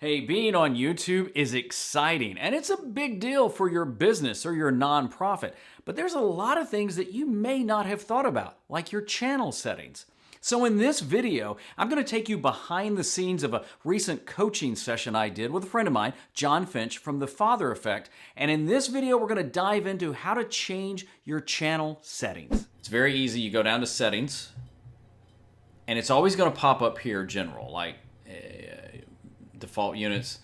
Hey, being on YouTube is exciting and it's a big deal for your business or your nonprofit, but there's a lot of things that you may not have thought about, like your channel settings. So in this video, I'm going to take you behind the scenes of a recent coaching session I did with a friend of mine, John Finch from The Father Effect. And in this video, we're going to dive into how to change your channel settings. It's very easy. You go down to settings and it's always going to pop up here, general, like default units.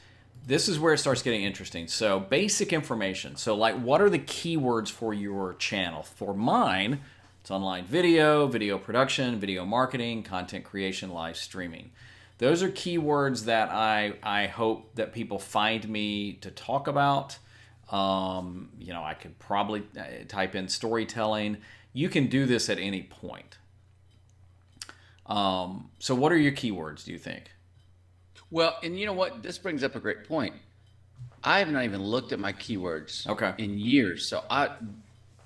This is where it starts getting interesting. So basic information. So like, what are the keywords for your channel? For mine, it's online video, video production, video marketing, content creation, live streaming. Those are keywords that I hope that people find me to talk about. I could probably type in storytelling. You can do this at any point. So what are your keywords, do you think? Well, and you know what? This brings up a great point. I have not even looked at my keywords in years. So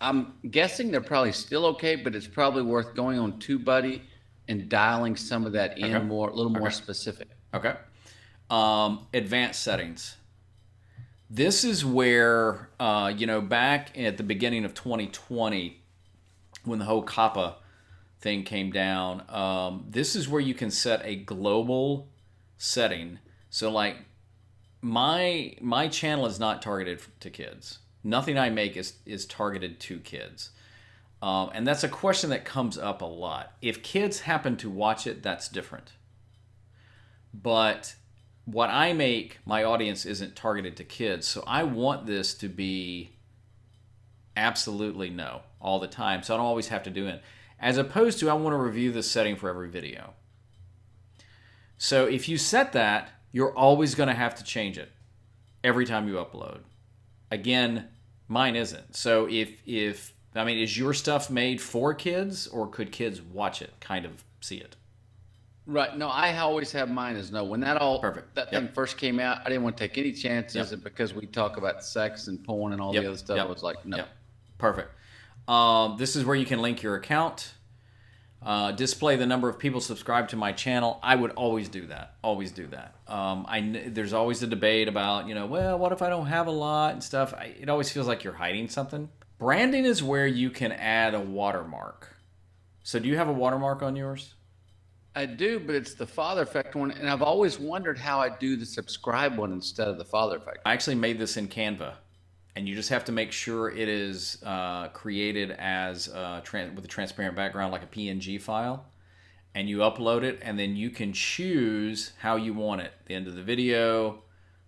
I'm guessing they're probably still okay, but it's probably worth going on TubeBuddy and dialing some of that in a little more specific. Okay. Advanced settings. This is where, back at the beginning of 2020, when the whole COPPA thing came down, this is where you can set a global setting. So like my channel is not targeted to kids. Nothing I make is targeted to kids. And that's a question that comes up a lot. If kids happen to watch it, that's different. But what I make, my audience isn't targeted to kids. So I want this to be absolutely no all the time. So I don't always have to do it. As opposed to I want to review this setting for every video. So if you set that, you're always going to have to change it every time you upload. Again, mine isn't. So is your stuff made for kids, or could kids watch it, kind of see it? Right. No, I always have mine as no. When that thing first came out, I didn't want to take any chances, and because we talk about sex and porn and all the other stuff, I was like, no. Perfect. This is where you can link your account. Display the number of people subscribed to my channel. I would always do that. Always do that. There's always a debate about, well, what if I don't have a lot and stuff? It always feels like you're hiding something. Branding is where you can add a watermark. So do you have a watermark on yours? I do, but it's the Father Effect one, and I've always wondered how I do the subscribe one instead of the Father Effect. I actually made this in Canva. And you just have to make sure it is created as with a transparent background, like a PNG file. And you upload it, and then you can choose how you want it. The end of the video,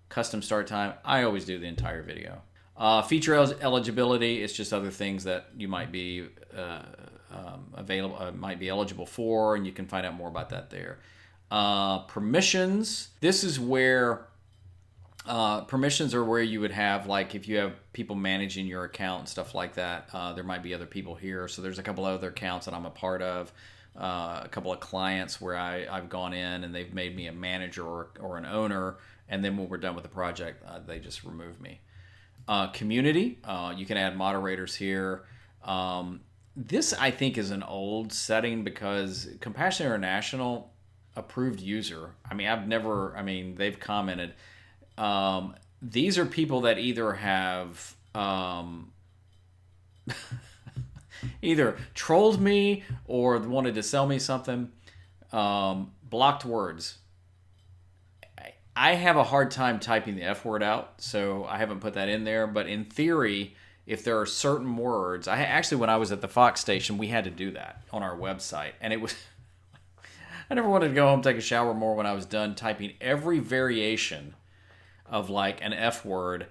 custom start time. I always do the entire video. Feature eligibility, it's just other things that you might be eligible for, and you can find out more about that there. Permissions. This is where... permissions are where you would have, like, if you have people managing your account and stuff like that, there might be other people here. So there's a couple other accounts that I'm a part of, a couple of clients where I've gone in and they've made me a manager or an owner, and then when we're done with the project, they just remove me. Community, you can add moderators here. This, I think, is an old setting because Compassion International approved user. They've commented. These are people that either have either trolled me or wanted to sell me something. Blocked words. I have a hard time typing the F word out, so I haven't put that in there. But in theory, if there are certain words, when I was at the Fox station, we had to do that on our website, and it was. I never wanted to go home, take a shower more when I was done typing every variation of like an F word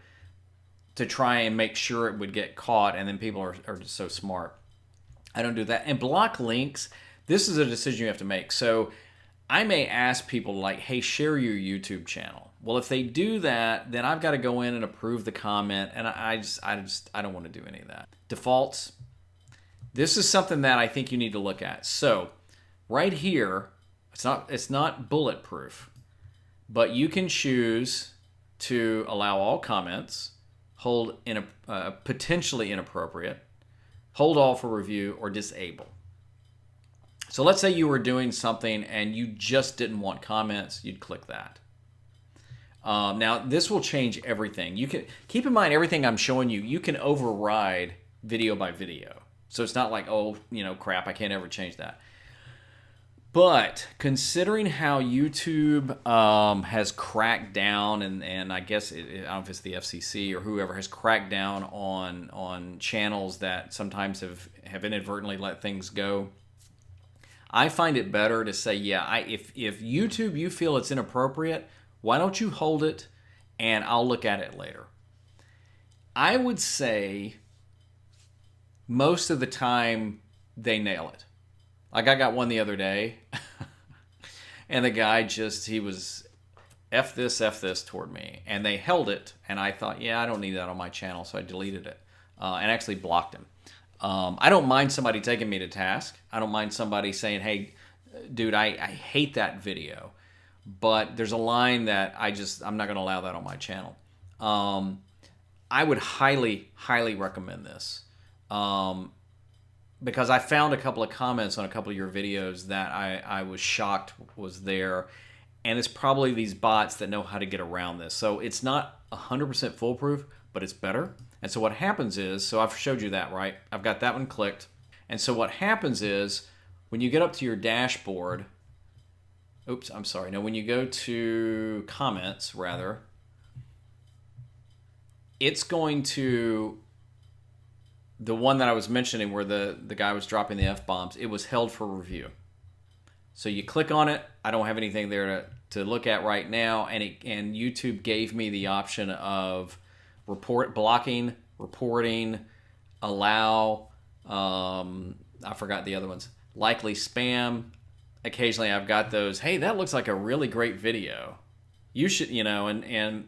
to try and make sure it would get caught, and then people are just so smart. I don't do that. And block links, this is a decision you have to make. So I may ask people like, hey, share your YouTube channel. Well, if they do that, then I've got to go in and approve the comment, and I don't want to do any of that. Defaults. This is something that I think you need to look at. So right here, it's not bulletproof, but you can choose to allow all comments, hold potentially inappropriate, hold all for review, or disable. So let's say you were doing something and you just didn't want comments, you'd click that. Now, this will change everything. You can keep in mind everything I'm showing you. You can override video by video, so it's not like, oh, crap, I can't ever change that. But considering how YouTube has cracked down, and I guess I don't know if it's the FCC or whoever has cracked down on channels that sometimes have inadvertently let things go, I find it better to say, yeah, if YouTube, you feel it's inappropriate, why don't you hold it and I'll look at it later. I would say most of the time they nail it. Like I got one the other day, and the guy he was F this toward me. And they held it, and I thought, yeah, I don't need that on my channel, so I deleted it and actually blocked him. I don't mind somebody taking me to task. I don't mind somebody saying, hey, dude, I hate that video. But there's a line that I'm not going to allow that on my channel. I would highly, highly recommend this. Because I found a couple of comments on a couple of your videos that I was shocked was there. And it's probably these bots that know how to get around this. So it's not 100% foolproof, but it's better. And so what happens is, so I've showed you that, right? I've got that one clicked. And so what happens is, when you get up to your dashboard, oops, I'm sorry. No, when you go to comments, rather, it's going to... The one that I was mentioning where the guy was dropping the F-bombs, it was held for review. So you click on it. I don't have anything there to look at right now. And YouTube gave me the option of blocking, reporting, allow, I forgot the other ones, likely spam. Occasionally I've got those, hey, that looks like a really great video. You should, and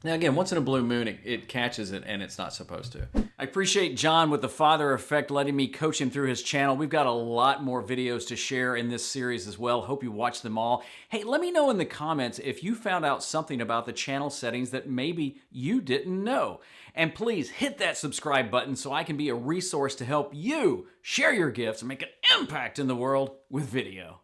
now again, once in a blue moon, it catches it, and it's not supposed to. I appreciate John with the Father Effect letting me coach him through his channel. We've got a lot more videos to share in this series as well. Hope you watch them all. Hey, let me know in the comments if you found out something about the channel settings that maybe you didn't know. And please hit that subscribe button so I can be a resource to help you share your gifts and make an impact in the world with video.